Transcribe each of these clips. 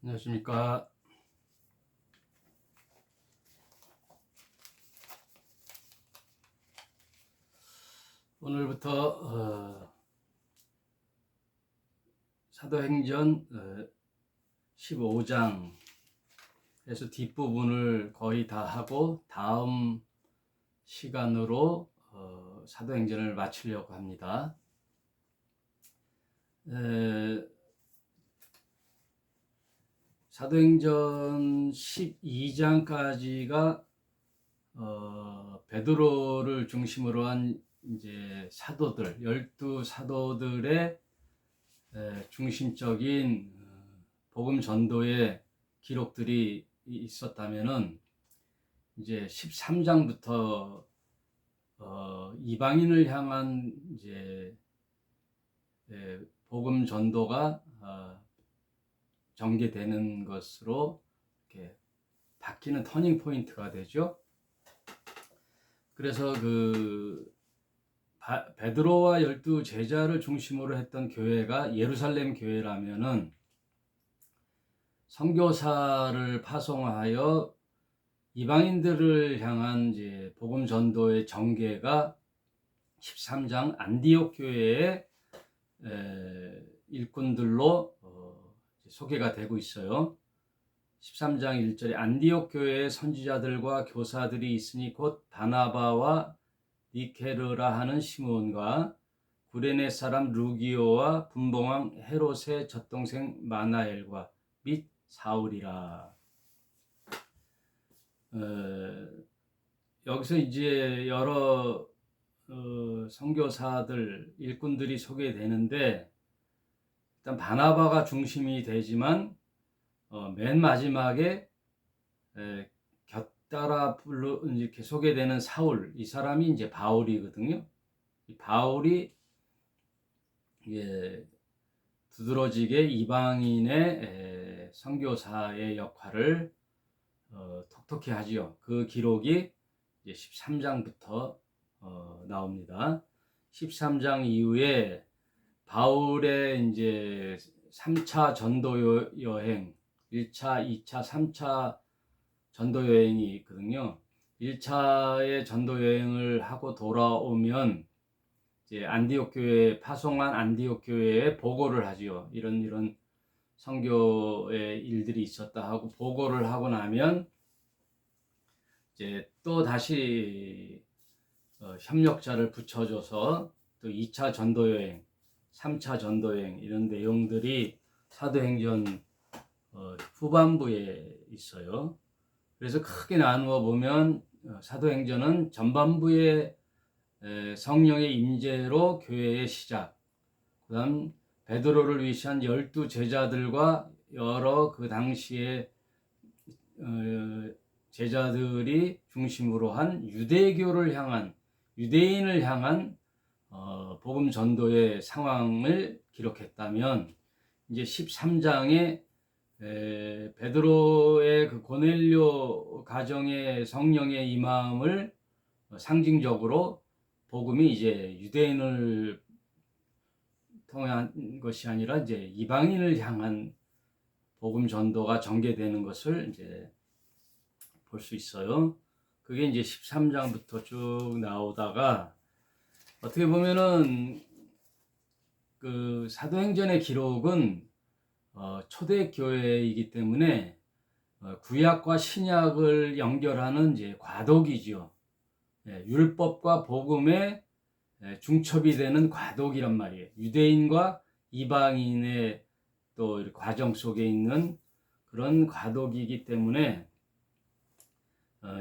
안녕하십니까. 오늘부터 사도행전 15장에서 뒷부분을 거의 다 하고 다음 시간으로 사도행전을 마치려고 합니다. 사도행전 12장까지가 베드로를 중심으로 한 이제 사도들, 12사도들의 중심적인 복음 전도의 기록들이 있었다면은 이제 13장부터 이방인을 향한 이제 복음 전도가 전개되는 것으로 이렇게 바뀌는 터닝 포인트가 되죠. 그래서 베드로와 12 제자를 중심으로 했던 교회가 예루살렘 교회라면은 선교사를 파송하여 이방인들을 향한 이제 복음 전도의 전개가 13장 안디옥 교회의 일꾼들로 소개가 되고 있어요. 13장 1절에 안디옥 교회의 선지자들과 교사들이 있으니 곧 바나바와 니케르라 하는 시몬과 구레네 사람 루기오와 분봉왕 헤롯의 젖동생 마나엘과 및 사울이라. 여기서 이제 여러 선교사들 일꾼들이 소개되는데 일단 바나바가 중심이 되지만 맨 마지막에 곁따라 이렇게 소개되는 사울, 이 사람이 이제 바울이거든요. 이 바울이 두드러지게 이방인의 선교사의 역할을 톡톡히 하지요. 그 기록이 이제 13장부터 나옵니다. 13장 이후에 바울의 이제 3차 전도 여행, 1차, 2차, 3차 전도 여행이 있거든요. 1차의 전도 여행을 하고 돌아오면 이제 안디옥 교회 파송한 안디옥 교회에 보고를 하지요. 이런 선교의 일들이 있었다 하고 보고를 하고 나면 이제 또 다시 협력자를 붙여줘서 또 2차 전도 여행, 3차 전도 여행 이런 내용들이 사도행전 후반부에 있어요. 그래서 크게 나누어 보면 사도행전은 전반부에 성령의 임재로 교회의 시작, 그 다음 베드로를 위시한 12 제자들과 여러 그 당시에 제자들이 중심으로 한 유대인을 향한 복음 전도의 상황을 기록했다면 이제 13장에 베드로의 그 고넬료 가정의 성령의 임함을 상징적으로 복음이 이제 유대인을 통한 것이 아니라 이제 이방인을 향한 복음 전도가 전개되는 것을 이제 볼 수 있어요. 그게 이제 13장부터 쭉 나오다가 어떻게 보면은 그 사도행전의 기록은 초대 교회이기 때문에 구약과 신약을 연결하는 이제 과도기죠. 율법과 복음의 중첩이 되는 과도기란 말이에요. 유대인과 이방인의 또 과정 속에 있는 그런 과도기이기 때문에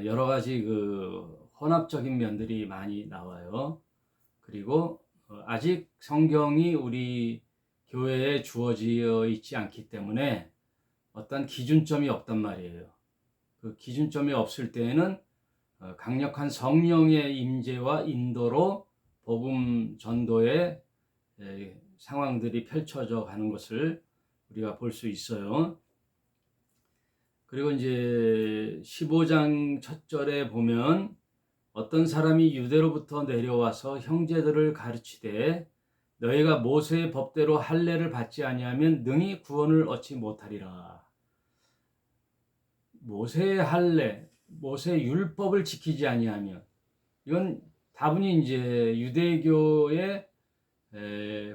여러 가지 그 혼합적인 면들이 많이 나와요. 그리고 아직 성경이 우리 교회에 주어져 있지 않기 때문에 어떤 기준점이 없단 말이에요. 그 기준점이 없을 때에는 강력한 성령의 임재와 인도로 복음 전도의 상황들이 펼쳐져 가는 것을 우리가 볼 수 있어요. 그리고 이제 15장 첫 절에 보면 어떤 사람이 유대로부터 내려와서 형제들을 가르치되 너희가 모세의 법대로 할례를 받지 아니하면 능히 구원을 얻지 못하리라. 모세의 할례, 모세의 율법을 지키지 아니하면, 이건 다분히 이제 유대교의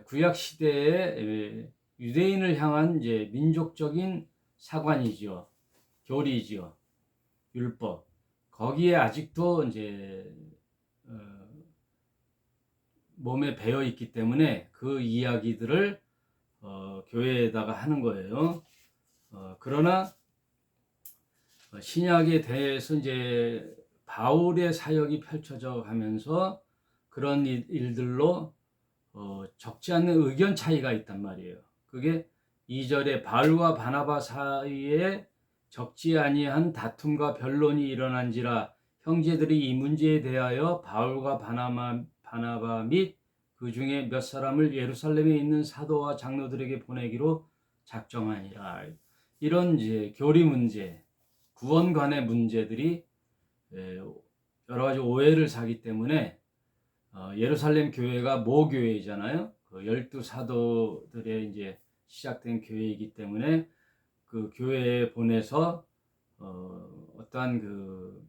구약 시대의 유대인을 향한 이제 민족적인 사관이지요, 교리지요, 율법. 거기에 아직도 이제 몸에 배어 있기 때문에 그 이야기들을 교회에다가 하는 거예요. 그러나 신약에 대해서 이제 바울의 사역이 펼쳐져 가면서 그런 일들로 적지 않은 의견 차이가 있단 말이에요. 그게 2절에 바울과 바나바 사이에 적지 아니한 다툼과 변론이 일어난지라 형제들이 이 문제에 대하여 바울과 바나바 및 그 중에 몇 사람을 예루살렘에 있는 사도와 장로들에게 보내기로 작정하니라. 이런 이제 교리 문제, 구원 간의 문제들이 여러 가지 오해를 사기 때문에 예루살렘 교회가 모교회잖아요. 그 12사도들의 이제 시작된 교회이기 때문에 그 교회에 보내서 어떠한 그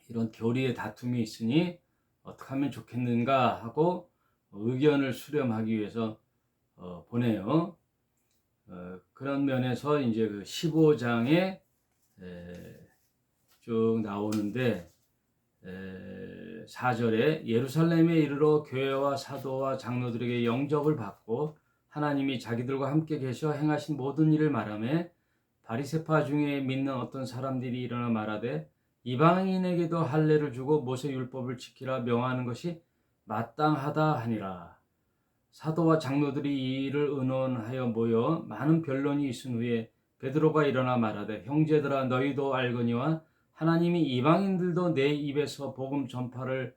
이런 교리의 다툼이 있으니 어떻게 하면 좋겠는가 하고 의견을 수렴하기 위해서 보내요. 그런 면에서 이제 그 15장에 쭉 나오는데 4절에 예루살렘에 이르러 교회와 사도와 장로들에게 영접을 받고 하나님이 자기들과 함께 계셔 행하신 모든 일을 말하며 바리새파 중에 믿는 어떤 사람들이 일어나 말하되 이방인에게도 할례를 주고 모세 율법을 지키라 명하는 것이 마땅하다 하니라. 사도와 장로들이 이 일을 의논하여 모여 많은 변론이 있은 후에 베드로가 일어나 말하되 형제들아 너희도 알거니와 하나님이 이방인들도 내 입에서 복음 전파를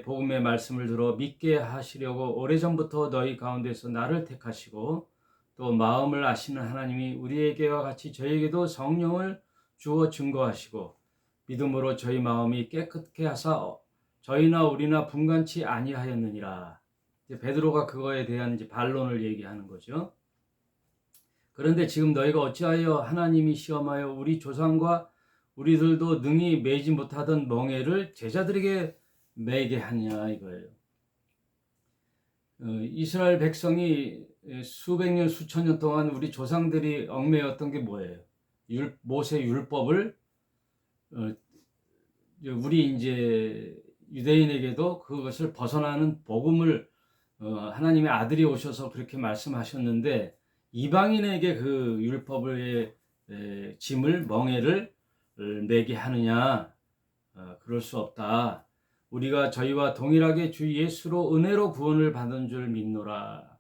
복음의 말씀을 들어 믿게 하시려고 오래전부터 너희 가운데서 나를 택하시고 또 마음을 아시는 하나님이 우리에게와 같이 저에게도 성령을 주어 증거하시고 믿음으로 저희 마음이 깨끗게 하사 저희나 우리나 분간치 아니하였느니라. 베드로가 그거에 대한 이제 반론을 얘기하는 거죠. 그런데 지금 너희가 어찌하여 하나님이 시험하여 우리 조상과 우리들도 능히 매지 못하던 멍에를 제자들에게 매게 하냐 이거예요. 이스라엘 백성이 수백 년 수천 년 동안 우리 조상들이 얽매였던 게 뭐예요? 모세 율법을 우리 이제 유대인에게도 그것을 벗어나는 복음을 하나님의 아들이 오셔서 그렇게 말씀하셨는데 이방인에게 그 율법의 짐을 멍에를 매게 하느냐? 그럴 수 없다. 우리가 저희와 동일하게 주 예수로 은혜로 구원을 받은 줄 믿노라.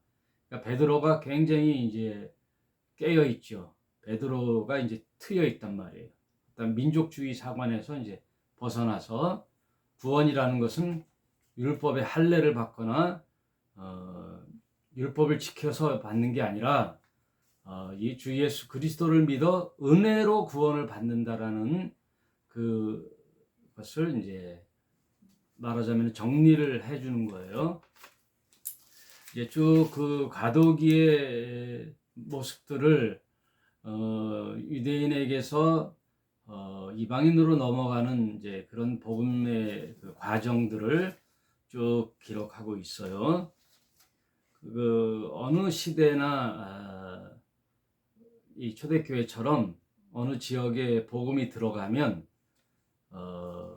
그러니까 베드로가 굉장히 이제 깨어 있죠. 베드로가 이제 트여 있단 말이에요. 일단 민족주의 사관에서 이제 벗어나서 구원이라는 것은 율법의 할례를 받거나 율법을 지켜서 받는 게 아니라 이 주 예수 그리스도를 믿어 은혜로 구원을 받는다라는 그것을 이제 말하자면 정리를 해주는 거예요. 이제 쭉 그 가도기의 모습들을 유대인에게서 이방인으로 넘어가는 이제 그런 복음의 그 과정들을 쭉 기록하고 있어요. 그 어느 시대나 이 초대교회처럼 어느 지역에 복음이 들어가면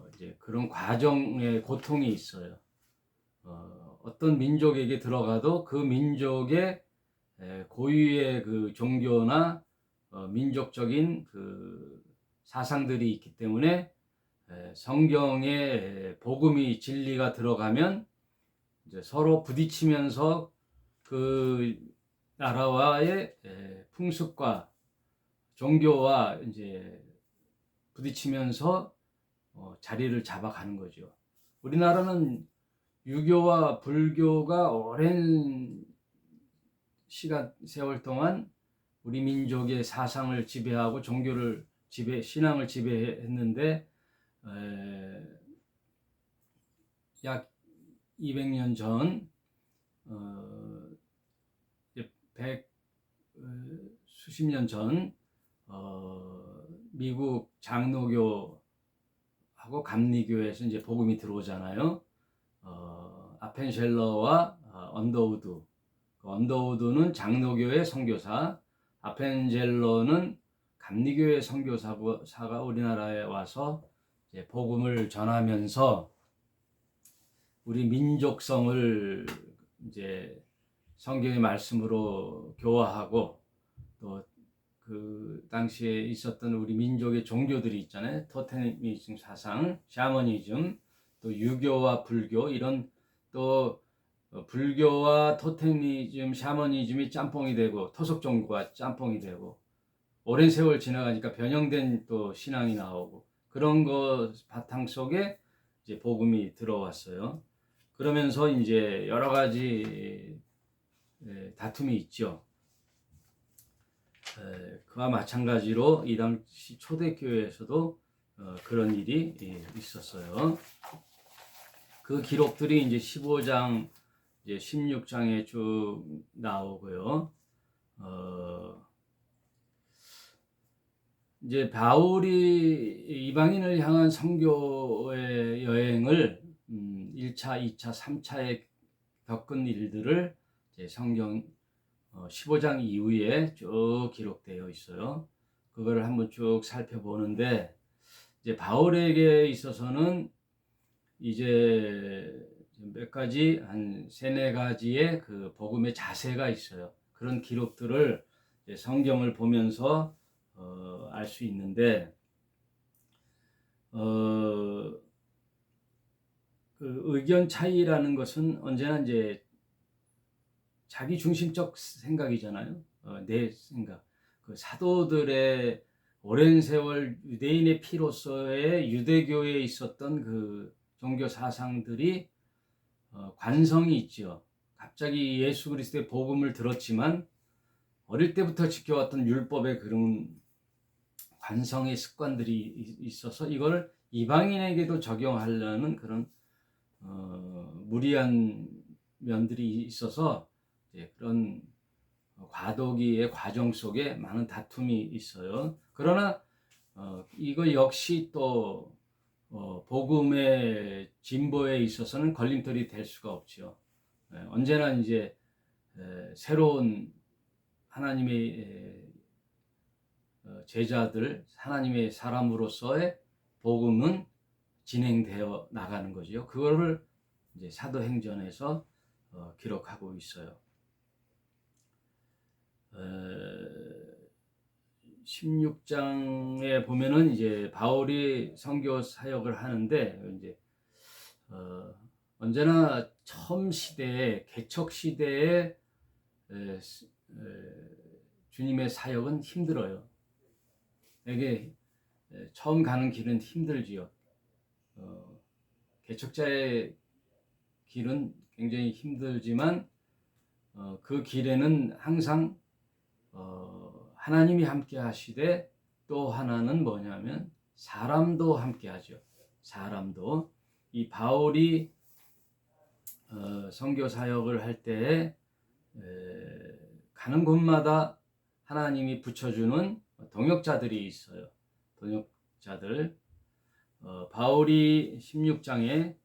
이제 그런 과정의 고통이 있어요. 어떤 민족에게 들어가도 그 민족의 고유의 그 종교나 민족적인 그 사상들이 있기 때문에 성경에 복음이 진리가 들어가면 이제 서로 부딪히면서 그 나라와의 풍습과 종교와 이제 부딪히면서 자리를 잡아가는 거죠. 우리나라는 유교와 불교가 오랜 세월 동안 우리 민족의 사상을 지배하고 종교를 신앙을 지배했는데 약 200년 전, 수십 년 전 미국 장로교하고 감리교에서 이제 복음이 들어오잖아요. 아펜젤러와 언더우드. 언더우드는 장로교의 선교사, 아펜젤러는 감리교의 선교사가 우리나라에 와서 이제 복음을 전하면서 우리 민족성을 이제 성경의 말씀으로 교화하고, 또 그 당시에 있었던 우리 민족의 종교들이 있잖아요. 토테미즘 사상, 샤머니즘, 또 유교와 불교, 이런 또 불교와 토테미즘, 샤머니즘이 짬뽕이 되고 토속 종교가 짬뽕이 되고, 오랜 세월 지나가니까 변형된 또 신앙이 나오고, 그런 거 바탕 속에 이제 복음이 들어왔어요. 그러면서 이제 여러 가지 다툼이 있죠. 그와 마찬가지로 이 당시 초대교회에서도 그런 일이 있었어요. 그 기록들이 이제 15장, 이제 16장에 쭉 나오고요. 이제 바울이 이방인을 향한 선교의 여행을 1차, 2차, 3차에 겪은 일들을 이제 성경 15장 이후에 쭉 기록되어 있어요. 그거를 한번 쭉 살펴보는데, 이제 바울에게 있어서는 이제 몇 가지, 한 세네 가지의 그 복음의 자세가 있어요. 그런 기록들을 이제 성경을 보면서 알 수 있는데, 그 의견 차이라는 것은 언제나 이제 자기 중심적 생각이잖아요. 내 생각. 그 사도들의 오랜 세월 유대인의 피로서의 유대교에 있었던 그 종교 사상들이 관성이 있죠. 갑자기 예수 그리스도의 복음을 들었지만 어릴 때부터 지켜왔던 율법의 그런 관성의 습관들이 있어서 이걸 이방인에게도 적용하려는 그런 무리한 면들이 있어서 그런 과도기의 과정 속에 많은 다툼이 있어요. 그러나 이거 역시 또 복음의 진보에 있어서는 걸림돌이 될 수가 없죠. 언제나 이제 새로운 하나님의 제자들, 하나님의 사람으로서의 복음은 진행되어 나가는 거죠. 그거를 이제 사도행전에서 기록하고 있어요. 16장에 보면은 이제 바울이 선교 사역을 하는데, 이제 언제나 처음 시대에, 개척 시대에 주님의 사역은 힘들어요. 이게 처음 가는 길은 힘들지요. 개척자의 길은 굉장히 힘들지만 그 길에는 항상 하나님이 함께 하시되, 또 하나는 뭐냐면 사람도 함께 하죠. 사람도. 이 바울이 선교 사역을 할 때 가는 곳마다 하나님이 붙여주는 동역자들이 있어요. 동역자들. 바울이 16장에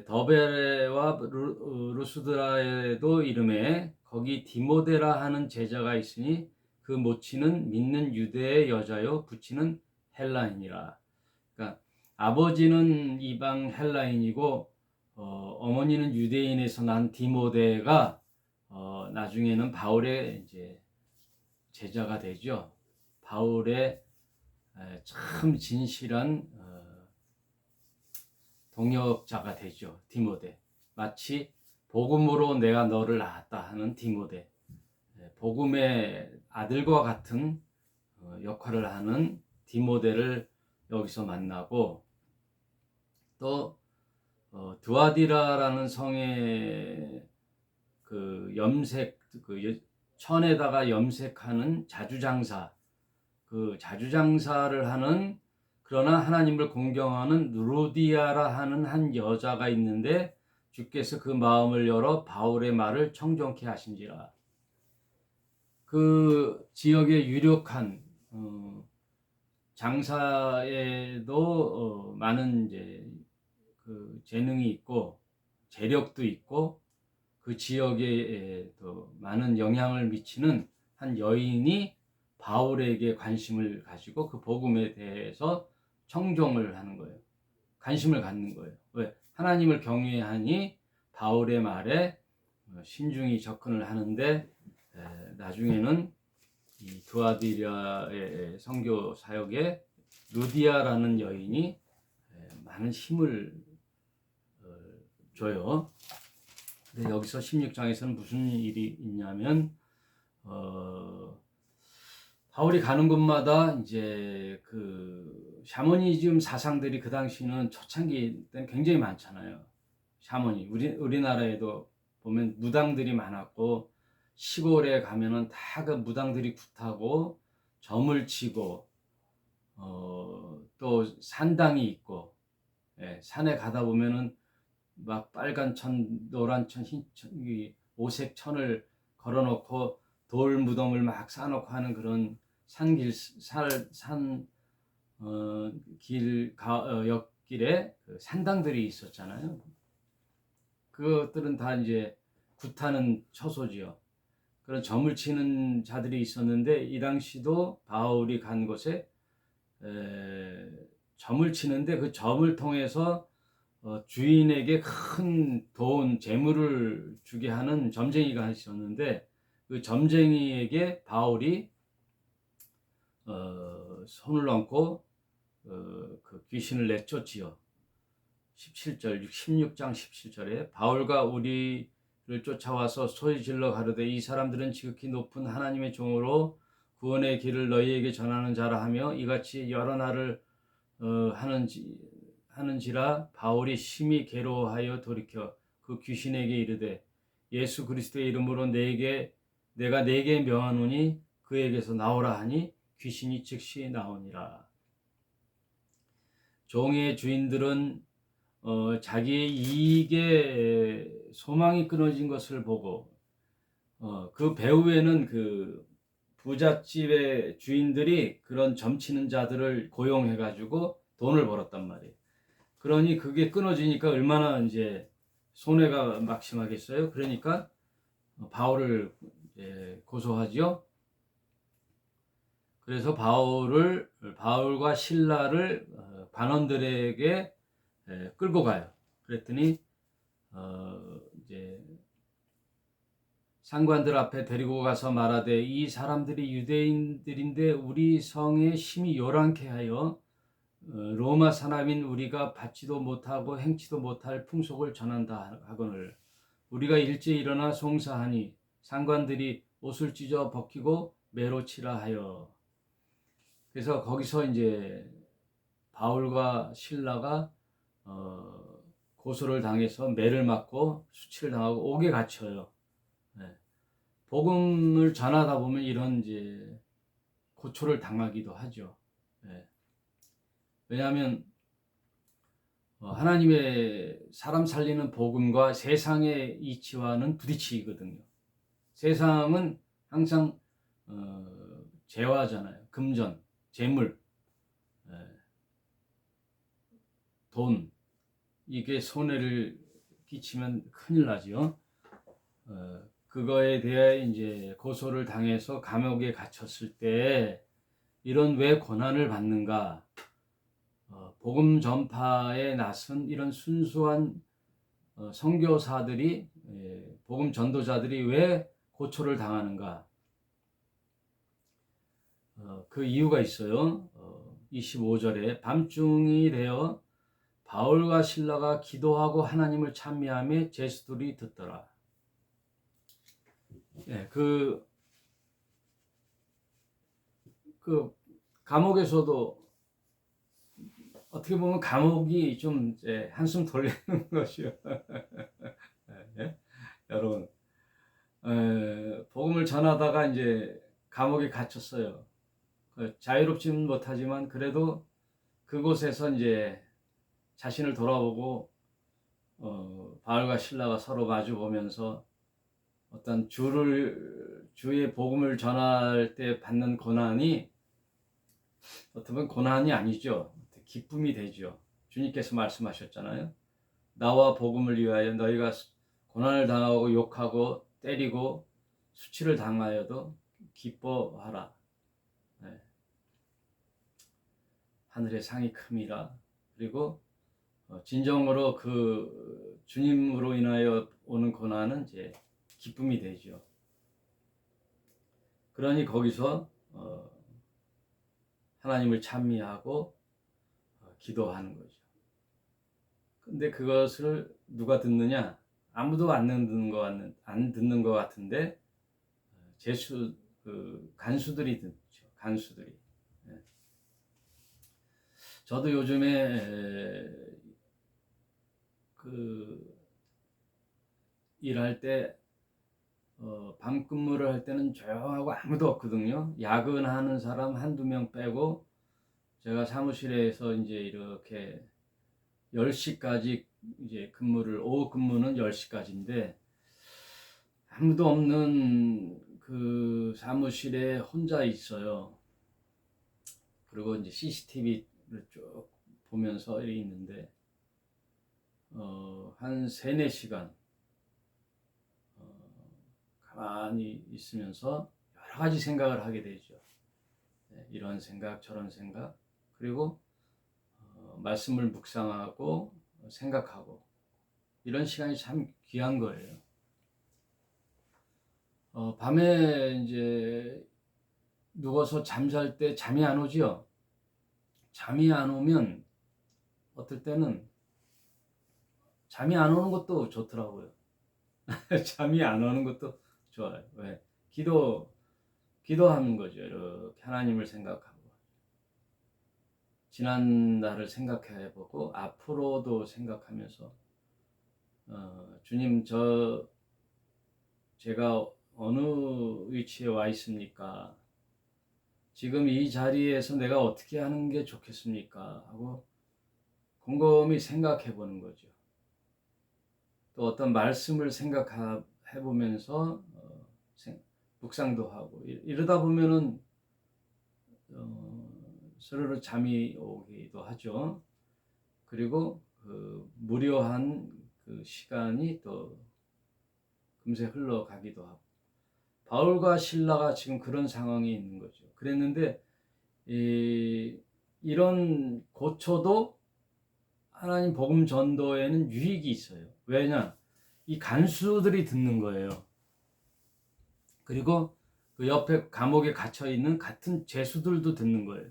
더베레와 루스드라에도 이름에 거기 디모데라 하는 제자가 있으니 그 모치는 믿는 유대의 여자요 부치는 헬라인이라. 그러니까 아버지는 이방 헬라인이고 어머니는 유대인에서 난 디모데가 나중에는 바울의 이제 제자가 되죠. 바울의 참 진실한 동역자가 되죠. 디모데. 마치 복음으로 내가 너를 낳았다 하는 디모데. 복음의 아들과 같은 역할을 하는 디모데를 여기서 만나고, 또 드와디라라는 성의 그 염색, 그 천에다가 염색하는 자주장사, 그 자주장사를 하는, 그러나 하나님을 공경하는 루디아라 하는 한 여자가 있는데 주께서 그 마음을 열어 바울의 말을 청정케 하신지라. 그 지역의 유력한 장사에도 많은 이제 그 재능이 있고 재력도 있고 그 지역에 또 많은 영향을 미치는 한 여인이 바울에게 관심을 가지고 그 복음에 대해서 청종을 하는 거예요. 관심을 갖는 거예요. 왜? 하나님을 경외하니 바울의 말에 신중히 접근을 하는데 나중에는 이 두아디라의 선교 사역에 루디아라는 여인이 많은 힘을 줘요. 근데 여기서 16장에서는 무슨 일이 있냐면 바울이 가는 곳마다 이제 그 샤머니즘 사상들이 그 당시는 초창기 때는 굉장히 많잖아요. 샤머니 우리나라에도 보면 무당들이 많았고 시골에 가면은 다 그 무당들이 굿하고 점을 치고 또 산당이 있고 산에 가다 보면은 막 빨간 천, 노란 천, 흰 천, 오색 천을 걸어놓고 돌 무덤을 막 쌓아놓고 하는 그런 산길, 옆길에 그 산당들이 있었잖아요. 그것들은 다 이제 굿하는 처소지요. 그런 점을 치는 자들이 있었는데 이 당시도 바울이 간 곳에 점을 치는데 그 점을 통해서 주인에게 큰 돈, 재물을 주게 하는 점쟁이가 있었는데 그 점쟁이에게 바울이 손을 얹고 그 귀신을 내쫓지요. 17절, 16장 17절에 바울과 우리를 쫓아와서 소리질러 가로되 이 사람들은 지극히 높은 하나님의 종으로 구원의 길을 너희에게 전하는 자라 하며 이같이 여러 날을 하는지라 바울이 심히 괴로워하여 돌이켜 그 귀신에게 이르되 예수 그리스도의 이름으로 내가 네게 명하노니 그에게서 나오라 하니 귀신이 즉시 나오니라. 종의 주인들은 자기의 이익에 소망이 끊어진 것을 보고 그 배후에는 그 부잣집의 주인들이 그런 점치는 자들을 고용해가지고 돈을 벌었단 말이에요. 그러니 그게 끊어지니까 얼마나 이제 손해가 막심하겠어요. 그러니까 바울을 고소하지요. 그래서 바울과 실라를 관원들에게 끌고 가요. 그랬더니 이제 상관들 앞에 데리고 가서 말하되 이 사람들이 유대인들인데 우리 성에 심히 요란케 하여 로마 사람인 우리가 받지도 못하고 행치도 못할 풍속을 전한다 하거늘 우리가 일찍 일어나 송사하니 상관들이 옷을 찢어 벗기고 매로 치라 하여. 그래서 거기서 이제 바울과 실라가 고소를 당해서 매를 맞고 수치를 당하고 옥에 갇혀요. 복음을 전하다 보면 이런 이제 고초를 당하기도 하죠. 왜냐하면 하나님의 사람 살리는 복음과 세상의 이치와는 부딪히거든요. 세상은 항상 재화잖아요. 금전, 재물, 돈, 이게 손해를 끼치면 큰일 나죠. 그거에 대해 이제 고소를 당해서 감옥에 갇혔을 때 이런 왜 고난을 받는가? 복음 전파에 나선 이런 순수한 선교사들이 복음 전도자들이 왜 고초를 당하는가? 그 이유가 있어요. 25절에 밤중이 되어 바울과 실라가 기도하고 하나님을 찬미하며 제수들이 듣더라. 그 감옥에서도 어떻게 보면 감옥이 좀 한숨 돌리는 것이요. 여러분, 복음을 전하다가 이제 감옥에 갇혔어요. 자유롭지는 못하지만 그래도 그곳에서 이제 자신을 돌아보고 바울과 실라가 서로 마주 보면서 어떤 주의 복음을 전할 때 받는 고난이 어떻게 보면 고난이 아니죠. 기쁨이 되죠. 주님께서 말씀하셨잖아요. 나와 복음을 위하여 너희가 고난을 당하고 욕하고 때리고 수치를 당하여도 기뻐하라. 네. 하늘의 상이 큼이라. 그리고 진정으로 그 주님으로 인하여 오는 고난은 이제 기쁨이 되죠. 그러니 거기서 하나님을 찬미하고 기도하는 거죠. 근데 그것을 누가 듣느냐? 아무도 안 듣는 것 같은데 간수들이 듣죠. 간수들이. 예. 저도 요즘에 그 일할 때 밤 근무를 할 때는 조용하고 아무도 없거든요. 야근하는 사람 한두 명 빼고 제가 사무실에서 이제 이렇게 10시까지 이제 오후 근무는 10시까지인데 아무도 없는 그 사무실에 혼자 있어요. 그리고 이제 CCTV를 쭉 보면서 이렇게 있는데 한 3, 4시간 가만히 있으면서 여러 가지 생각을 하게 되죠. 이런 생각, 저런 생각, 그리고 말씀을 묵상하고 생각하고 이런 시간이 참 귀한 거예요. 밤에 이제 누워서 잠잘 때 잠이 안 오죠. 잠이 안 오면 어떨 때는 잠이 안 오는 것도 좋더라고요. 잠이 안 오는 것도 좋아요. 왜? 기도하는 거죠. 이렇게 하나님을 생각하고 지난 날을 생각해보고 앞으로도 생각하면서 주님, 제가 어느 위치에 와 있습니까? 지금 이 자리에서 내가 어떻게 하는 게 좋겠습니까? 하고 곰곰이 생각해 보는 거죠. 또 어떤 말씀을 생각해 보면서 묵상도 하고 이러다 보면은 스르르 잠이 오기도 하죠. 그리고 그 무료한 그 시간이 또 금세 흘러가기도 하고 바울과 실라가 지금 그런 상황이 있는 거죠. 그랬는데 이런 고초도 하나님 복음 전도에는 유익이 있어요. 왜냐? 이 간수들이 듣는 거예요. 그리고 그 옆에 감옥에 갇혀 있는 같은 죄수들도 듣는 거예요.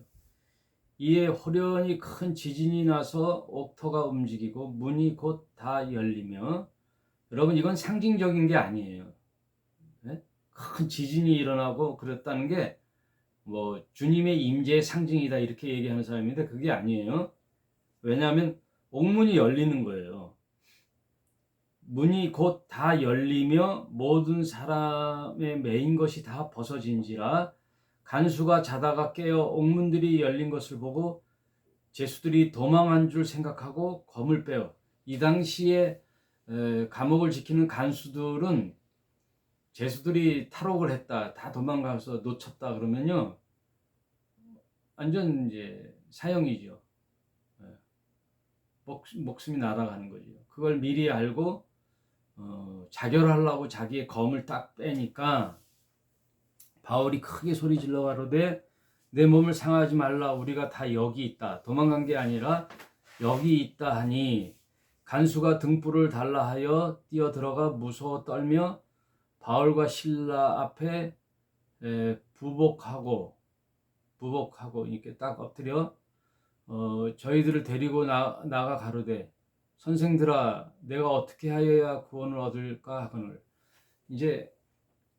이에 호련히 큰 지진이 나서 옥토가 움직이고 문이 곧 다 열리며, 여러분 이건 상징적인 게 아니에요. 네? 큰 지진이 일어나고 그랬다는 게 뭐 주님의 임재의 상징이다 이렇게 얘기하는 사람인데 그게 아니에요. 왜냐하면 옥문이 열리는 거예요. 문이 곧 다 열리며 모든 사람의 매인 것이 다 벗어진지라. 간수가 자다가 깨어 옥문들이 열린 것을 보고 죄수들이 도망한 줄 생각하고 검을 빼어, 이 당시에 감옥을 지키는 간수들은 죄수들이 탈옥을 했다, 다 도망가서 놓쳤다 그러면요 완전 이제 사형이죠. 목숨이 날아가는 거죠. 그걸 미리 알고 자결하려고 자기의 검을 딱 빼니까 바울이 크게 소리 질러 가로되 내 몸을 상하지 말라, 우리가 다 여기 있다, 도망간 게 아니라 여기 있다 하니, 간수가 등불을 달라 하여 뛰어 들어가 무서워 떨며 바울과 실라 앞에 부복하고 이렇게 딱 엎드려 저희들을 데리고 나가 가로되 선생들아 내가 어떻게 하여야 구원을 얻을까 하거늘. 이제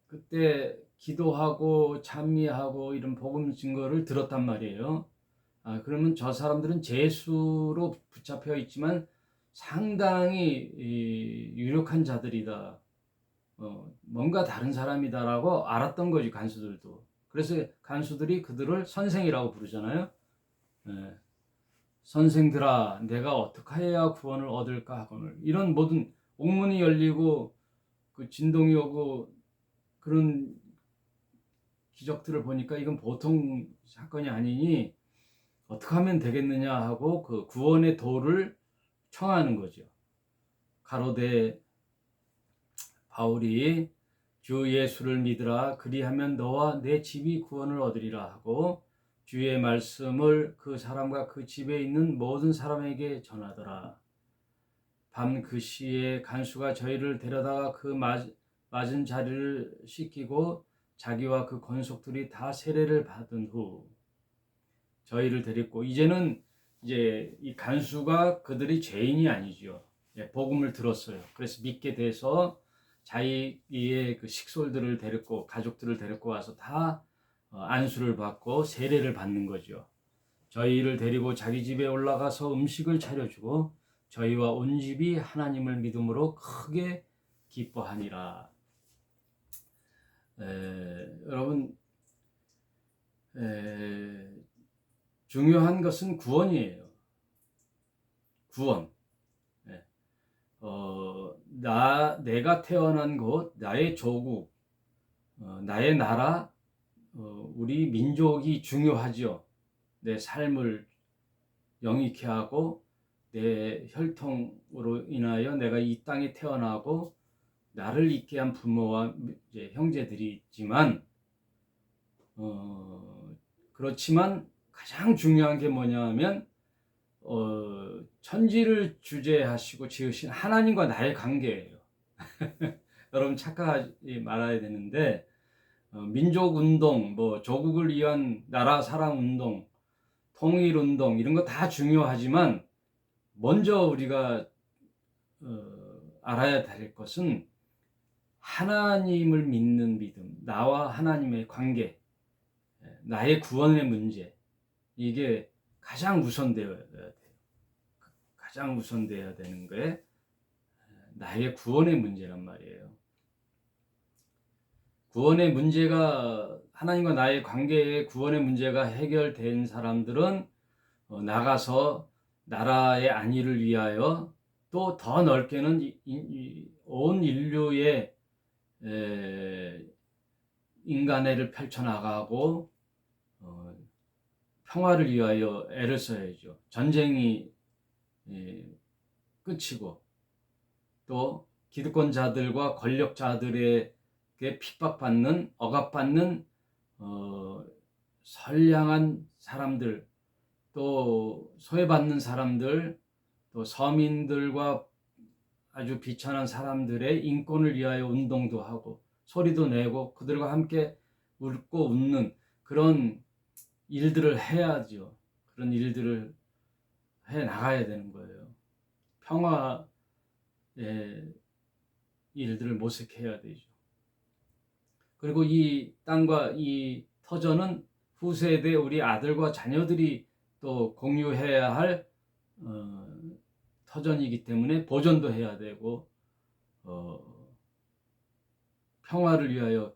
그때 기도하고 찬미하고 이런 복음 증거를 들었단 말이에요. 그러면 저 사람들은 죄수로 붙잡혀 있지만 상당히 유력한 자들이다. 뭔가 다른 사람이다라고 알았던 거지, 간수들도. 그래서 간수들이 그들을 선생이라고 부르잖아요. 예. 선생들아 내가 어떻게 해야 구원을 얻을까 하거늘. 이런 모든 옥문이 열리고 그 진동이 오고 그런 기적들을 보니까 이건 보통 사건이 아니니 어떻게 하면 되겠느냐 하고 그 구원의 도를 청하는 거죠. 가로되 바울이 주 예수를 믿으라 그리하면 너와 내 집이 구원을 얻으리라 하고 주의 말씀을 그 사람과 그 집에 있는 모든 사람에게 전하더라. 밤 그 시에 간수가 저희를 데려다가 그 맞은 자리를 씻기고 자기와 그 권속들이 다 세례를 받은 후 저희를 데리고, 이제는 이제 이 간수가 그들이 죄인이 아니죠. 복음을 들었어요. 그래서 믿게 돼서 자기의 그 식솔들을 데리고 가족들을 데리고 와서 다 안수를 받고 세례를 받는 거죠. 저희를 데리고 자기 집에 올라가서 음식을 차려주고 저희와 온 집이 하나님을 믿음으로 크게 기뻐하니라. 여러분, 중요한 것은 구원이에요. 구원. 내가 태어난 곳, 나의 조국, 나의 나라, 우리 민족이 중요하죠. 내 삶을 영위케 하고 내 혈통으로 인하여 내가 이 땅에 태어나고 나를 있게 한 부모와 이제 형제들이 있지만, 그렇지만 가장 중요한 게 뭐냐 하면 천지를 주재하시고 지으신 하나님과 나의 관계예요. 여러분 착각하지 말아야 되는데, 민족 운동, 뭐 조국을 위한 나라 사랑 운동, 통일 운동 이런 거 다 중요하지만 먼저 우리가 알아야 될 것은 하나님을 믿는 믿음, 나와 하나님의 관계, 나의 구원의 문제, 이게 가장 우선되어야 돼요. 가장 우선되어야 되는 게 나의 구원의 문제란 말이에요. 구원의 문제가, 하나님과 나의 관계의 구원의 문제가 해결된 사람들은 나가서 나라의 안위를 위하여 또 더 넓게는 온 인류의 인간애를 펼쳐나가고 평화를 위하여 애를 써야죠. 전쟁이 끝이고 또 기득권자들과 권력자들에게 핍박받는, 억압받는 선량한 사람들, 또 소외받는 사람들, 또 서민들과 아주 비천한 사람들의 인권을 위하여 운동도 하고 소리도 내고 그들과 함께 웃고 웃는 그런 일들을 해야죠. 그런 일들을 해 나가야 되는 거예요. 평화의 일들을 모색해야 되죠. 그리고 이 땅과 이 터전은 후세대 우리 아들과 자녀들이 또 공유해야 할 터전이기 때문에 보존도 해야 되고 평화를 위하여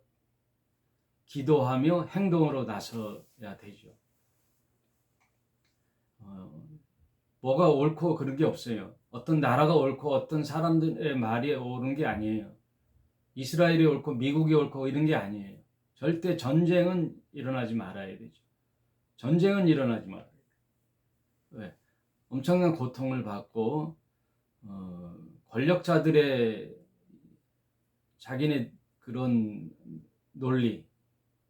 기도하며 행동으로 나서야 되죠. 뭐가 옳고 그런 게 없어요. 어떤 나라가 옳고 어떤 사람들의 말이 옳은 게 아니에요. 이스라엘이 옳고 미국이 옳고 이런 게 아니에요. 절대 전쟁은 일어나지 말아야 되죠. 전쟁은 일어나지 말아야 돼요. 왜? 엄청난 고통을 받고 권력자들의 자기네 그런 논리,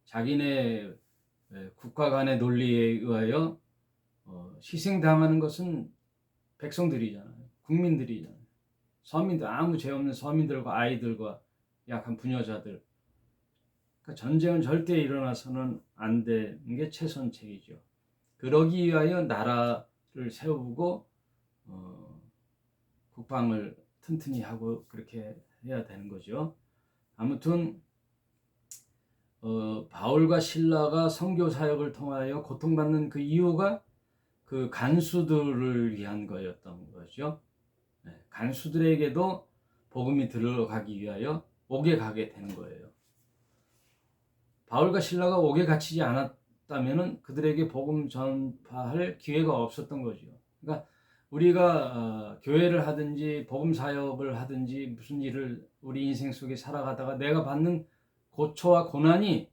자기네 국가 간의 논리에 의하여 희생당하는 것은 백성들이잖아요. 국민들이잖아요. 서민들, 아무 죄 없는 서민들과 아이들과 약한 부녀자들. 그러니까 전쟁은 절대 일어나서는 안 되는 게 최선책이죠. 그러기 위하여 나라를 세우고 국방을 튼튼히 하고 그렇게 해야 되는 거죠. 아무튼 바울과 실라가 선교 사역을 통하여 고통받는 그 이유가 그 간수들을 위한 거였던 거죠. 간수들에게도 복음이 들어가기 위하여 옥에 가게 되는 거예요. 바울과 실라가 옥에 갇히지 않았다면 그들에게 복음 전파할 기회가 없었던 거죠. 그러니까 우리가 교회를 하든지 복음 사역을 하든지 무슨 일을 우리 인생 속에 살아가다가 내가 받는 고초와 고난이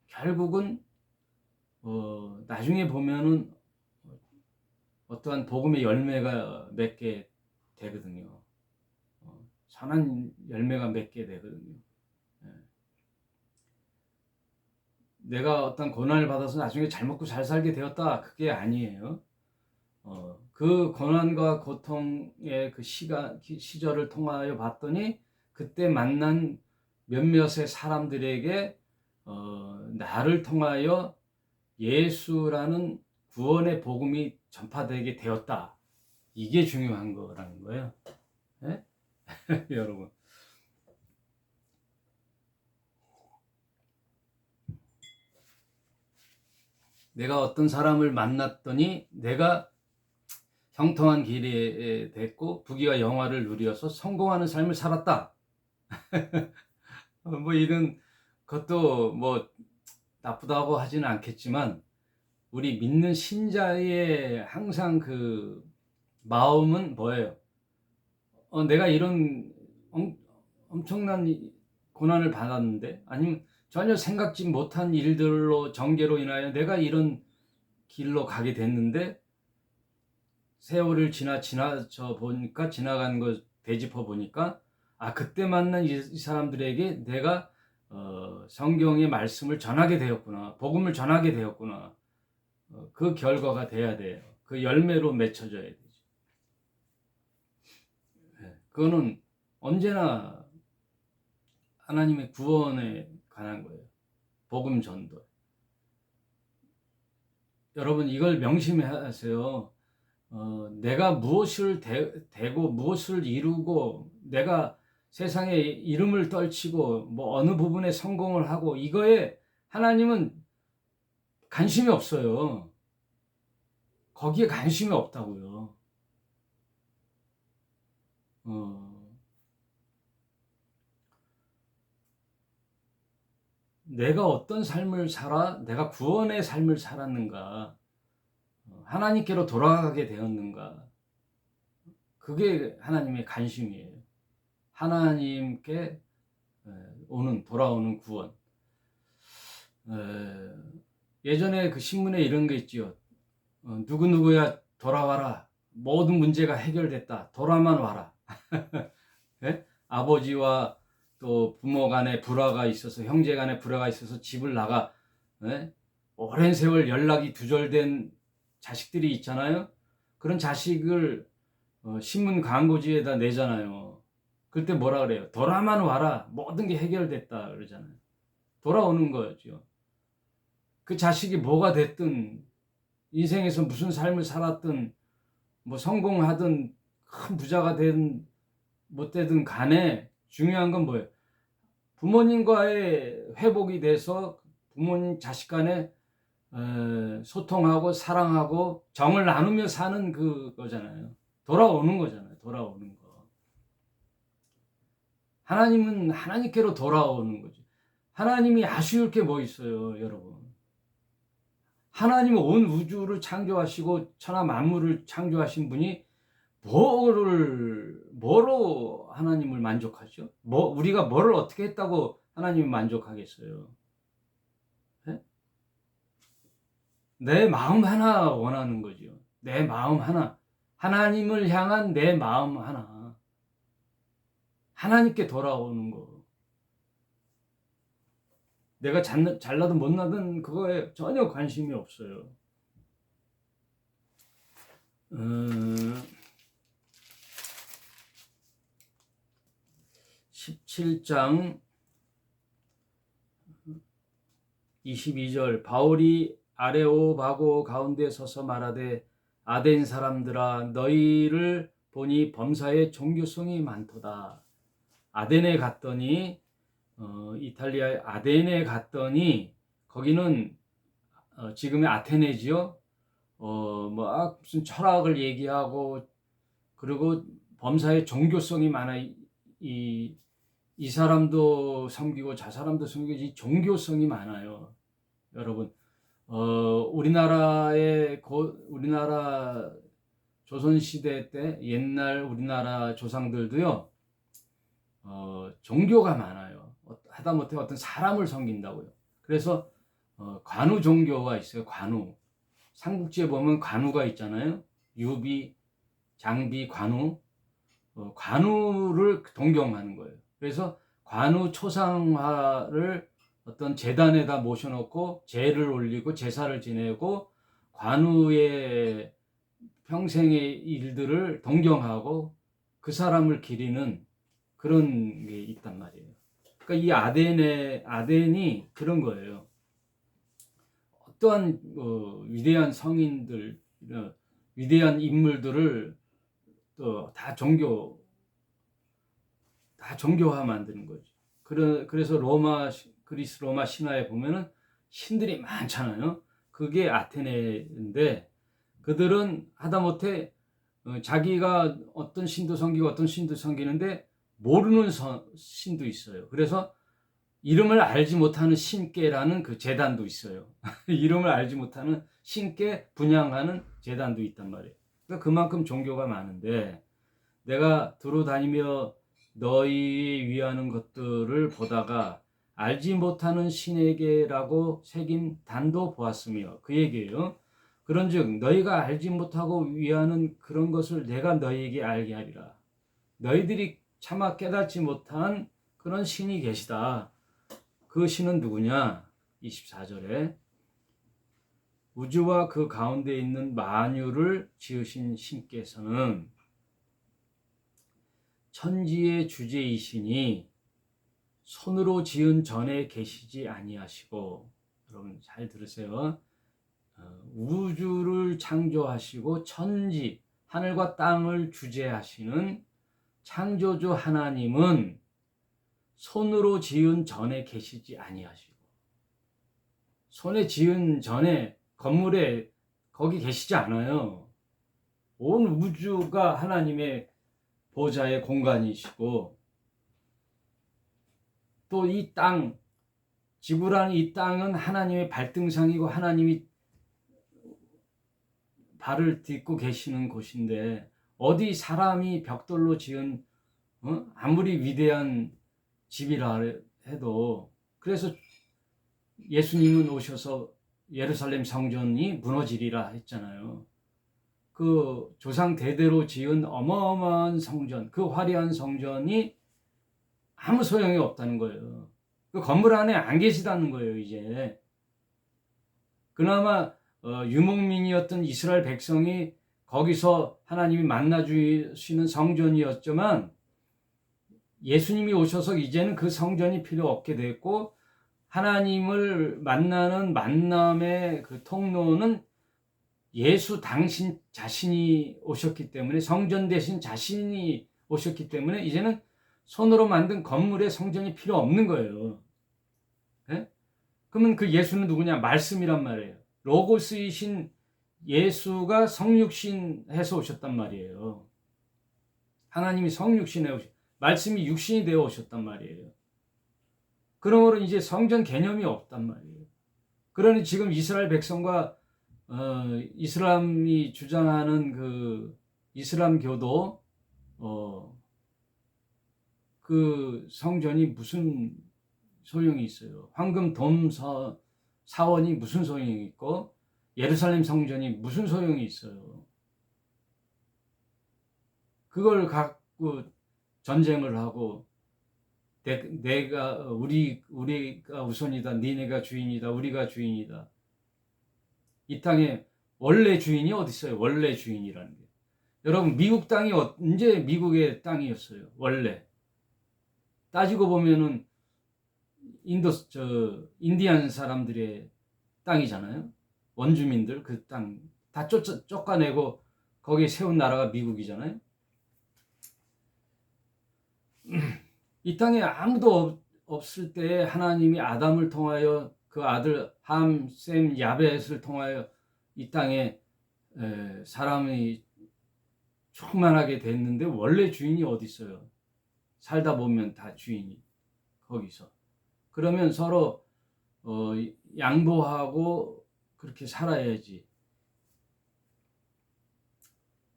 결국은 나중에 보면은 어떠한 복음의 열매가 맺게 되거든요. 선한 열매가 맺게 되거든요. 예. 내가 어떤 고난을 받아서 나중에 잘 먹고 잘 살게 되었다, 그게 아니에요. 그 고난과 고통의 그 시절을 통하여 봤더니 그때 만난 몇몇의 사람들에게 나를 통하여 예수라는 구원의 복음이 전파되게 되었다. 이게 중요한 거라는 거예요. 네? 여러분. 내가 어떤 사람을 만났더니 내가 형통한 길에 됐고 부귀와 영화를 누려서 성공하는 삶을 살았다. 뭐 이런 것도 뭐 나쁘다고 하지는 않겠지만 우리 믿는 신자의 항상 그 마음은 뭐예요? 내가 이런 엄청난 고난을 받았는데, 아니면 전혀 생각지 못한 일들로 전개로 인하여 내가 이런 길로 가게 됐는데, 세월을 지나쳐 보니까, 지나간 거 되짚어 보니까, 그때 만난 이 사람들에게 내가 성경의 말씀을 전하게 되었구나, 복음을 전하게 되었구나. 그 결과가 돼야 돼요. 그 열매로 맺혀져야 되죠. 그거는 언제나 하나님의 구원에 관한 거예요. 복음 전도. 여러분 이걸 명심하세요. 내가 무엇을 되고 무엇을 이루고 내가 세상에 이름을 떨치고 뭐 어느 부분에 성공을 하고 이거에 하나님은 관심이 없어요. 거기에 관심이 없다고요. 내가 어떤 삶을 살아, 내가 구원의 삶을 살았는가, 하나님께로 돌아가게 되었는가, 그게 하나님의 관심이에요. 하나님께 돌아오는 구원. 예전에 그 신문에 이런 게 있지요. 누구누구야 돌아와라. 모든 문제가 해결됐다. 돌아만 와라. 네? 아버지와 또 부모 간에 불화가 있어서, 형제 간에 불화가 있어서 집을 나가, 네? 오랜 세월 연락이 두절된 자식들이 있잖아요. 그런 자식을 신문 광고지에다 내잖아요. 그때 뭐라 그래요? 돌아만 와라. 모든 게 해결됐다 그러잖아요. 돌아오는 거죠. 그 자식이 뭐가 됐든, 인생에서 무슨 삶을 살았든, 뭐 성공하든 큰 부자가 되든 못 되든 간에 중요한 건 뭐예요? 부모님과의 회복이 돼서 부모님 자식 간에 소통하고 사랑하고 정을 나누며 사는 그거잖아요. 돌아오는 거잖아요. 돌아오는 거. 하나님은 하나님께로 돌아오는 거죠. 하나님이 아쉬울 게 뭐 있어요, 여러분. 하나님은 온 우주를 창조하시고 천하 만물을 창조하신 분이 뭐로 하나님을 만족하죠? 우리가 뭐를 어떻게 했다고 하나님을 만족하겠어요? 네? 내 마음 하나 원하는 거죠. 내 마음 하나. 하나님을 향한 내 마음 하나. 하나님께 돌아오는 거. 내가 잘나든 못나든 그거에 전혀 관심이 없어요. 17장 22절 바울이 아레오바고 가운데 서서 말하되 아덴 사람들아 너희를 보니 범사에 종교성이 많도다. 아덴에 갔더니 이탈리아의 아덴에 갔더니 거기는 지금의 아테네지요. 무슨 철학을 얘기하고 그리고 범사에 종교성이 많아. 이 사람도 섬기고 저 사람도 섬기고 이 종교성이 많아요. 여러분, 우리나라 조선시대 때 옛날 우리나라 조상들도요, 종교가 많아요. 하다못해 어떤 사람을 섬긴다고요. 그래서 관우 종교가 있어요. 관우. 삼국지에 보면 관우가 있잖아요. 유비, 장비, 관우, 관우를 동경하는 거예요. 그래서 관우 초상화를 어떤 제단에다 모셔놓고 제를 올리고 제사를 지내고 관우의 평생의 일들을 동경하고 그 사람을 기리는 그런 게 있단 말이에요. 그러니까 이 아덴이 그런 거예요. 어떠한 위대한 성인들, 위대한 인물들을 또 다 종교화 만드는 거죠. 그래서 그리스 로마 신화에 보면은 신들이 많잖아요. 그게 아테네인데 그들은 하다못해 자기가 어떤 신도 섬기고 어떤 신도 섬기는데 모르는 신도 있어요. 그래서 이름을 알지 못하는 신께라는 그 제단도 있어요. 이름을 알지 못하는 신께 분양하는 제단도 있단 말이에요. 그러니까 그만큼 종교가 많은데 내가 두루 다니며 너희 위하는 것들을 보다가 알지 못하는 신에게라고 새긴 단도 보았으며 그 얘기예요. 그런즉 너희가 알지 못하고 위하는 그런 것을 내가 너희에게 알게 하리라. 너희들이 차마 깨닫지 못한 그런 신이 계시다. 그 신은 누구냐? 24절에 우주와 그 가운데 있는 만유를 지으신 신께서는 천지의 주제이시니 손으로 지은 전에 계시지 아니하시고, 여러분 잘 들으세요. 우주를 창조하시고 천지, 하늘과 땅을 주재하시는 창조주 하나님은 손으로 지은 전에 계시지 아니하시고, 손에 지은 전에 건물에 거기 계시지 않아요. 온 우주가 하나님의 보좌의 공간이시고, 또 이 땅, 지구라는 이 땅은 하나님의 발등상이고 하나님이 발을 딛고 계시는 곳인데 어디 사람이 벽돌로 지은 아무리 위대한 집이라 해도, 그래서 예수님은 오셔서 예루살렘 성전이 무너지리라 했잖아요. 그 조상 대대로 지은 어마어마한 성전, 그 화려한 성전이 아무 소용이 없다는 거예요. 그 건물 안에 안 계시다는 거예요, 이제. 그나마 유목민이었던 이스라엘 백성이 거기서 하나님이 만나 주시는 성전이었지만 예수님이 오셔서 이제는 그 성전이 필요 없게 됐고, 하나님을 만나는 만남의 그 통로는 예수 당신 자신이 오셨기 때문에, 성전 대신 자신이 오셨기 때문에 이제는 손으로 만든 건물에 성전이 필요 없는 거예요. 네? 그러면 그 예수는 누구냐? 말씀이란 말이에요. 로고스이신 예수가 성육신해서 오셨단 말이에요. 하나님이 성육신해 말씀이 육신이 되어 오셨단 말이에요. 그러므로 이제 성전 개념이 없단 말이에요. 그러니 지금 이스라엘 백성과 이슬람이 주장하는 그 이슬람교도 그 성전이 무슨 소용이 있어요? 황금 돔 사원이 무슨 소용이 있고 예루살렘 성전이 무슨 소용이 있어요? 그걸 갖고 전쟁을 하고 우리가 우선이다, 니네가 주인이다, 우리가 주인이다. 이 땅에 원래 주인이 어디 있어요? 원래 주인이라는 게. 여러분, 미국 땅이 언제 미국의 땅이었어요? 원래 따지고 보면은 인디안 사람들의 땅이잖아요. 원주민들 그 땅 다 쫓아내고 거기에 세운 나라가 미국이잖아요. 이 땅에 아무도 없을 때 하나님이 아담을 통하여 그 아들 함, 셈, 야벳을 통하여 이 땅에 사람이 충만하게 됐는데 원래 주인이 어디 있어요? 살다 보면 다 주인이 거기서. 그러면 서로 양보하고 그렇게 살아야지.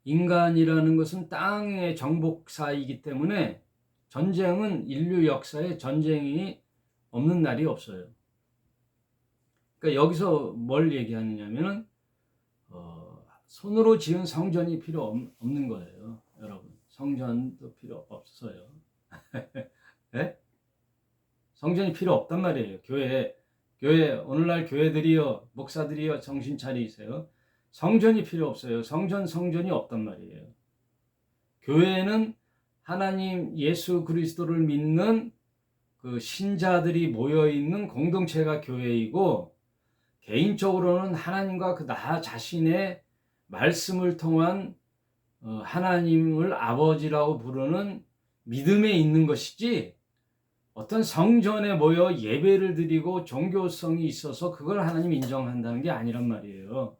인간이라는 것은 땅의 정복사이기 때문에 전쟁은 인류 역사에 전쟁이 없는 날이 없어요. 그러니까 여기서 뭘 얘기하느냐면은 손으로 지은 성전이 필요 없는 거예요, 여러분. 성전도 필요 없어요. 네? 성전이 필요 없단 말이에요. 오늘날 교회들이요, 목사들이요, 정신 차리세요. 성전이 필요 없어요. 성전이 없단 말이에요. 교회는 하나님 예수 그리스도를 믿는 그 신자들이 모여 있는 공동체가 교회이고, 개인적으로는 하나님과 그 나 자신의 말씀을 통한 하나님을 아버지라고 부르는 믿음에 있는 것이지, 어떤 성전에 모여 예배를 드리고 종교성이 있어서 그걸 하나님 인정한다는 게 아니란 말이에요.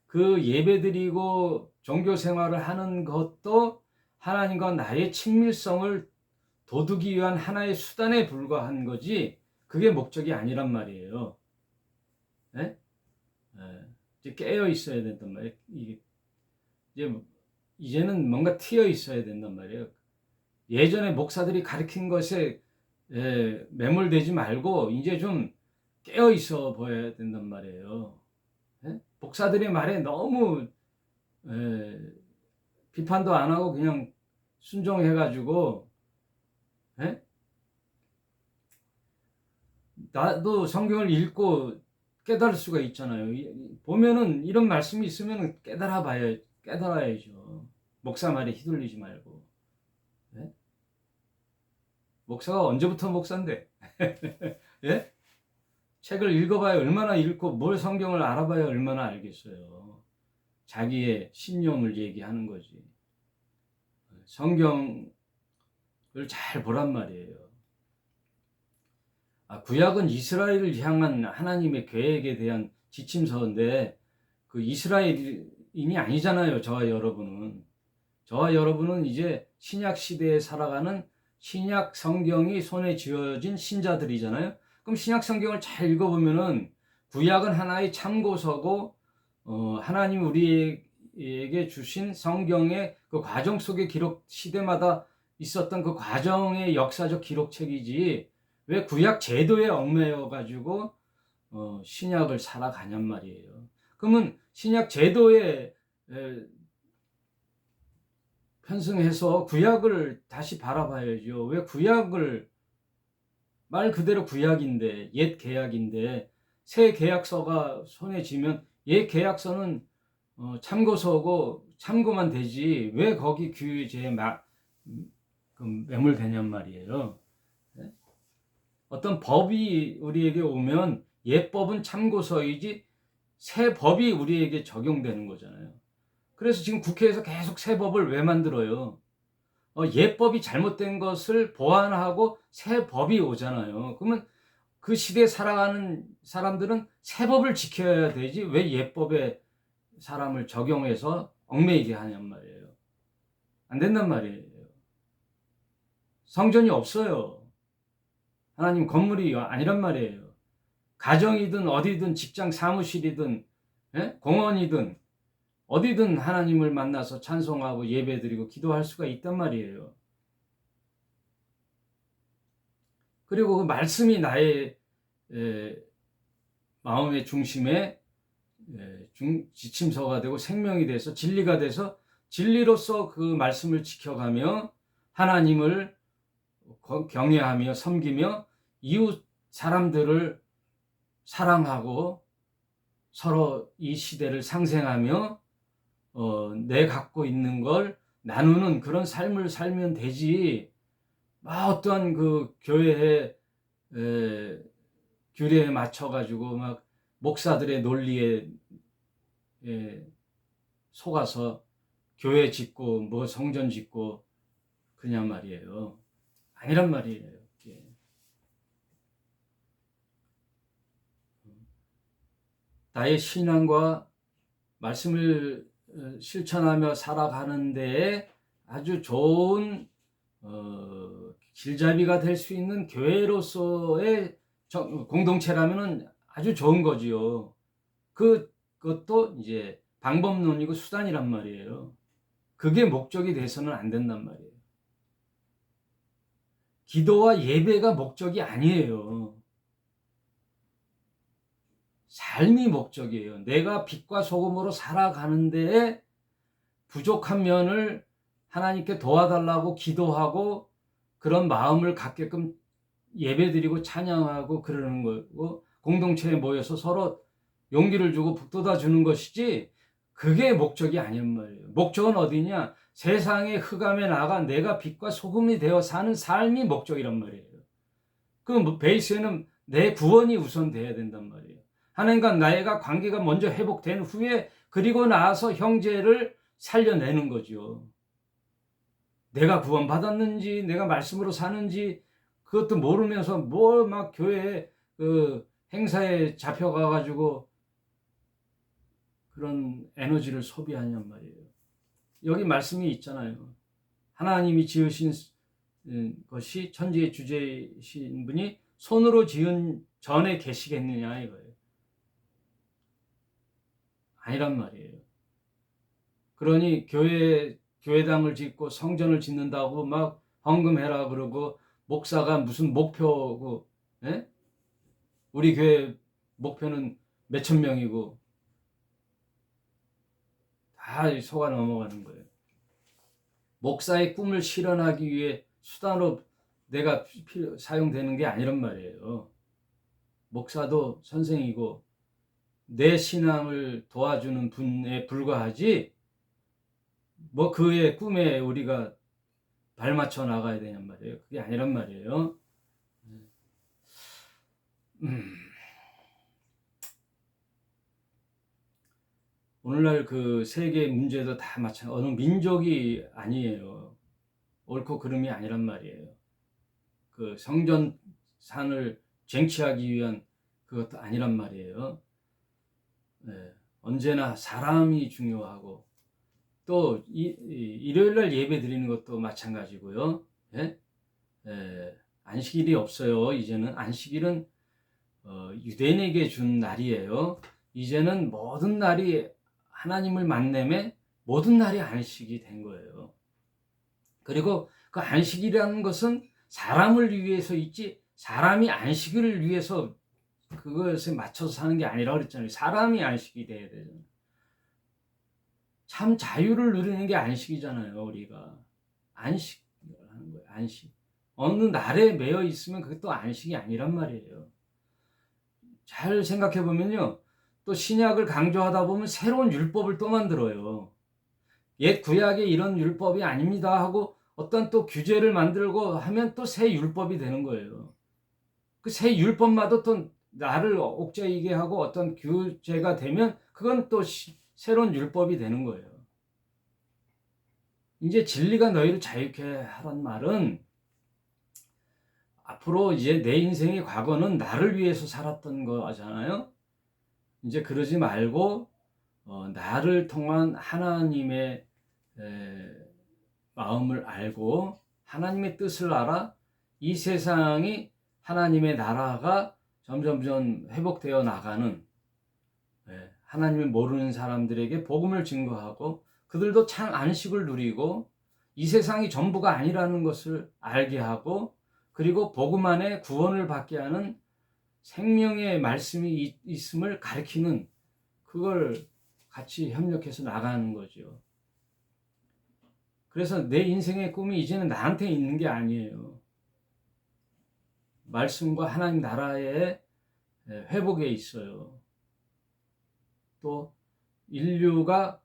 그 예배 드리고 종교 생활을 하는 것도 하나님과 나의 친밀성을 돋우기 위한 하나의 수단에 불과한 거지, 그게 목적이 아니란 말이에요. 네? 이제 깨어 있어야 된단 말이에요. 이제는 뭔가 튀어 있어야 된단 말이에요. 예전에 목사들이 가르친 것에 매몰되지 말고 이제 좀 깨어 있어 보여야 된단 말이에요. 목사들의 말에 너무 비판도 안 하고 그냥 순종해가지고, 나도 성경을 읽고 깨달을 수가 있잖아요. 보면은 이런 말씀이 있으면 깨달아야죠. 목사 말에 휘둘리지 말고. 네? 목사가 언제부터 목사인데? 예? 책을 읽어봐야 얼마나 읽고 뭘 성경을 알아봐야 얼마나 알겠어요. 자기의 신념을 얘기하는 거지. 성경을 잘 보란 말이에요. 구약은 이스라엘을 향한 하나님의 계획에 대한 지침서인데, 그 이스라엘인이 아니잖아요. 저와 여러분은 이제 신약 시대에 살아가는 신약 성경이 손에 쥐어진 신자들이잖아요. 그럼 신약 성경을 잘 읽어보면은 구약은 하나의 참고서고, 하나님 우리에게 주신 성경의 그 과정 속의 기록, 시대마다 있었던 그 과정의 역사적 기록책이지, 왜 구약 제도에 얽매여 가지고 신약을 살아가냔 말이에요. 그러면 신약 제도에 편승해서 구약을 다시 바라봐야죠. 왜 구약을, 말 그대로 구약인데, 옛 계약인데, 새 계약서가 손에 쥐면 옛 계약서는 참고서고 참고만 되지, 왜 거기 규제에 매몰되냔 말이에요. 어떤 법이 우리에게 오면 옛 법은 참고서이지 새 법이 우리에게 적용되는 거잖아요. 그래서 지금 국회에서 계속 새 법을 왜 만들어요? 옛 법이 잘못된 것을 보완하고 새 법이 오잖아요. 그러면 그 시대에 살아가는 사람들은 새 법을 지켜야 되지, 왜 옛 법에 사람을 적용해서 얽매이게 하냔 말이에요. 안 된단 말이에요. 성전이 없어요. 하나님 건물이 아니란 말이에요. 가정이든 어디든 직장 사무실이든 공원이든 어디든 하나님을 만나서 찬송하고 예배드리고 기도할 수가 있단 말이에요. 그리고 그 말씀이 나의 마음의 중심에 지침서가 되고 생명이 돼서 진리가 돼서 진리로서 그 말씀을 지켜가며 하나님을 경외하며 섬기며 이웃 사람들을 사랑하고 서로 이 시대를 상생하며 내 갖고 있는 걸 나누는 그런 삶을 살면 되지, 어떠한 그 교회의 규례에 맞춰가지고 막 목사들의 논리에 속아서 교회 짓고 뭐 성전 짓고 그냥 말이에요. 아니란 말이에요. 나의 신앙과 말씀을 실천하며 살아가는 데에 아주 좋은 길잡이가 될 수 있는 교회로서의 공동체라면 아주 좋은 거지요. 그것도 이제 방법론이고 수단이란 말이에요. 그게 목적이 돼서는 안 된단 말이에요. 기도와 예배가 목적이 아니에요. 삶이 목적이에요. 내가 빛과 소금으로 살아가는 데에 부족한 면을 하나님께 도와달라고 기도하고 그런 마음을 갖게끔 예배드리고 찬양하고 그러는 거고, 공동체에 모여서 서로 용기를 주고 북돋아 주는 것이지, 그게 목적이 아니란 말이에요. 목적은 어디냐? 세상의 흑암에 나가 내가 빛과 소금이 되어 사는 삶이 목적이란 말이에요. 그 베이스에는 내 구원이 우선 돼야 된단 말이에요. 하나님과 나의가 관계가 먼저 회복된 후에, 그리고 나서 형제를 살려내는 거죠. 내가 구원받았는지 내가 말씀으로 사는지 그것도 모르면서 뭘 막 교회 그 행사에 잡혀가가지고 그런 에너지를 소비하냔 말이에요. 여기 말씀이 있잖아요. 하나님이 지으신 것이 천지의 주제이신 분이 손으로 지은 전에 계시겠느냐 이거예요. 아니란 말이에요. 그러니 교회당을 짓고 성전을 짓는다고 막 헌금해라 그러고, 목사가 무슨 목표고, 예? 우리 교회 목표는 몇천 명이고 다 속아 넘어가는 거예요. 목사의 꿈을 실현하기 위해 수단으로 내가 사용되는 게 아니란 말이에요. 목사도 선생이고 내 신앙을 도와주는 분에 불과하지, 뭐 그의 꿈에 우리가 발맞춰 나가야 되냔 말이에요. 그게 아니란 말이에요. 오늘날 그 세계 문제도 다 마찬가지, 어느 민족이 아니에요. 옳고 그름이 아니란 말이에요. 그 성전산을 쟁취하기 위한 그것도 아니란 말이에요. 네. 언제나 사람이 중요하고, 또 일요일날 예배 드리는 것도 마찬가지고요. 예? 안식일이 없어요. 이제는 안식일은 유대인에게 준 날이에요. 이제는 모든 날이 하나님을 만남에 모든 날이 안식이 된 거예요. 그리고 그 안식이라는 것은 사람을 위해서 있지, 사람이 안식을 위해서 그것에 맞춰서 사는 게 아니라 그랬잖아요. 사람이 안식이 돼야 되잖아요. 참 자유를 누리는 게 안식이잖아요. 우리가 안식하는 거예요. 안식. 어느 날에 매여 있으면 그것도 안식이 아니란 말이에요. 잘 생각해 보면요, 또 신약을 강조하다 보면 새로운 율법을 또 만들어요. 옛 구약에 이런 율법이 아닙니다 하고 어떤 또 규제를 만들고 하면 또 새 율법이 되는 거예요. 그 새 율법마다 또 나를 옥죄이게 하고 어떤 규제가 되면 그건 또 새로운 율법이 되는 거예요. 이제 진리가 너희를 자유케 하란 말은, 앞으로 이제 내 인생의 과거는 나를 위해서 살았던 거잖아요. 이제 그러지 말고 나를 통한 하나님의 마음을 알고 하나님의 뜻을 알아 이 세상이 하나님의 나라가 점점 회복되어 나가는, 하나님을 모르는 사람들에게 복음을 증거하고 그들도 참 안식을 누리고 이 세상이 전부가 아니라는 것을 알게 하고, 그리고 복음 안에 구원을 받게 하는 생명의 말씀이 있음을 가르치는, 그걸 같이 협력해서 나가는 거죠. 그래서 내 인생의 꿈이 이제는 나한테 있는 게 아니에요. 말씀과 하나님 나라의 회복에 있어요. 또 인류가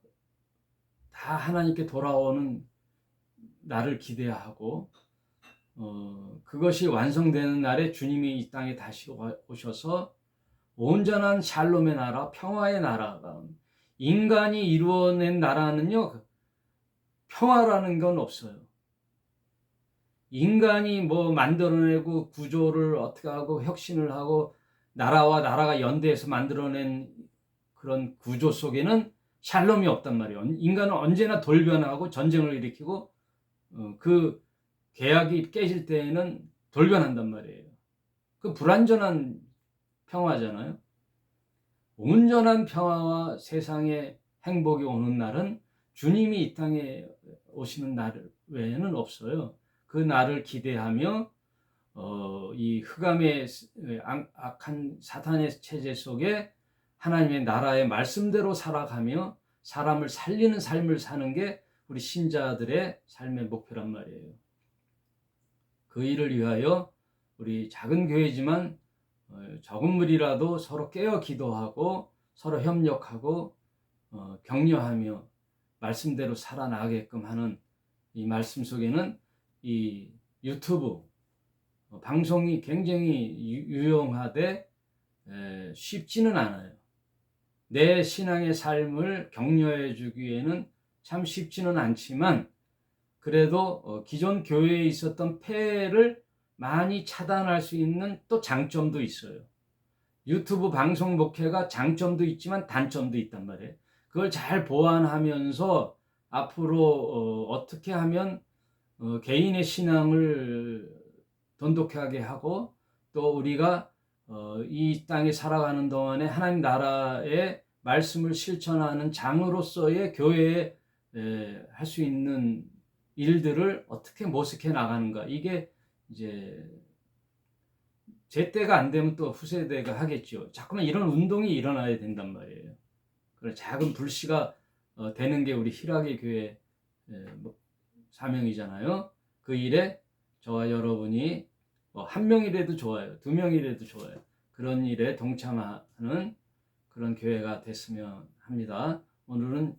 다 하나님께 돌아오는 날을 기대하고, 그것이 완성되는 날에 주님이 이 땅에 다시 오셔서 온전한 샬롬의 나라, 평화의 나라가, 인간이 이루어낸 나라는요, 평화라는 건 없어요. 인간이 뭐 만들어내고 구조를 어떻게 하고 혁신을 하고 나라와 나라가 연대해서 만들어낸 그런 구조 속에는 샬롬이 없단 말이에요. 인간은 언제나 돌변하고 전쟁을 일으키고 그 계약이 깨질 때에는 돌변한단 말이에요. 그 불완전한 평화잖아요. 온전한 평화와 세상의 행복이 오는 날은 주님이 이 땅에 오시는 날 외에는 없어요. 그 날을 기대하며 이 흑암의 악한 사탄의 체제 속에 하나님의 나라의 말씀대로 살아가며 사람을 살리는 삶을 사는 게 우리 신자들의 삶의 목표란 말이에요. 그 일을 위하여 우리 작은 교회지만 적은 무리라도 서로 깨어 기도하고 서로 협력하고 격려하며 말씀대로 살아나가게끔 하는 이 말씀 속에는 이 유튜브 방송이 굉장히 유용하되 쉽지는 않아요. 내 신앙의 삶을 격려해 주기에는 참 쉽지는 않지만 그래도 기존 교회에 있었던 폐해를 많이 차단할 수 있는 또 장점도 있어요. 유튜브 방송 목회가 장점도 있지만 단점도 있단 말이에요. 그걸 잘 보완하면서 앞으로 어떻게 하면 개인의 신앙을 돈독하게 하고 또 우리가 이 땅에 살아가는 동안에 하나님 나라의 말씀을 실천하는 장으로서의 교회에 할 수 있는 일들을 어떻게 모색해 나가는가. 이게 이제 제 때가 안 되면 또 후세대가 하겠죠. 자꾸만 이런 운동이 일어나야 된단 말이에요. 그런 작은 불씨가 되는 게 우리 희락의 교회 사명이잖아요. 그 일에 저와 여러분이 한 명이라도 좋아요. 두 명이라도 좋아요. 그런 일에 동참하는 그런 교회가 됐으면 합니다. 오늘은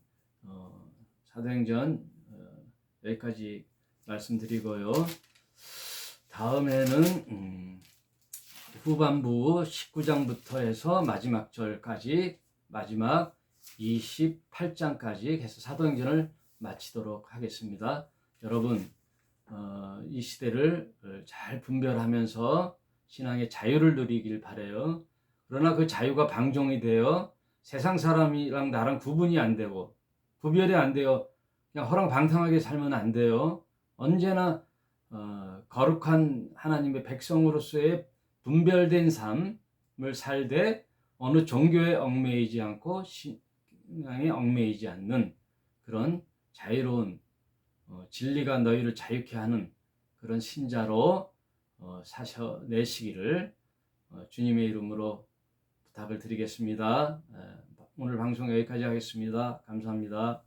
사도행전 여기까지 말씀드리고요. 다음에는 후반부 19장부터 해서 마지막 절까지 마지막 28장까지 해서 사도행전을 마치도록 하겠습니다. 여러분 이 시대를 잘 분별하면서 신앙의 자유를 누리길 바라요. 그러나 그 자유가 방종이 되어 세상 사람이랑 나랑 구분이 안 되고 구별이 안 돼요. 그냥 허랑방탕하게 살면 안 돼요. 언제나 거룩한 하나님의 백성으로서의 분별된 삶을 살되 어느 종교에 얽매이지 않고 신앙에 얽매이지 않는 그런 자유로운 진리가 너희를 자유케 하는 그런 신자로 사셔내시기를 주님의 이름으로 부탁을 드리겠습니다. 오늘 방송 여기까지 하겠습니다. 감사합니다.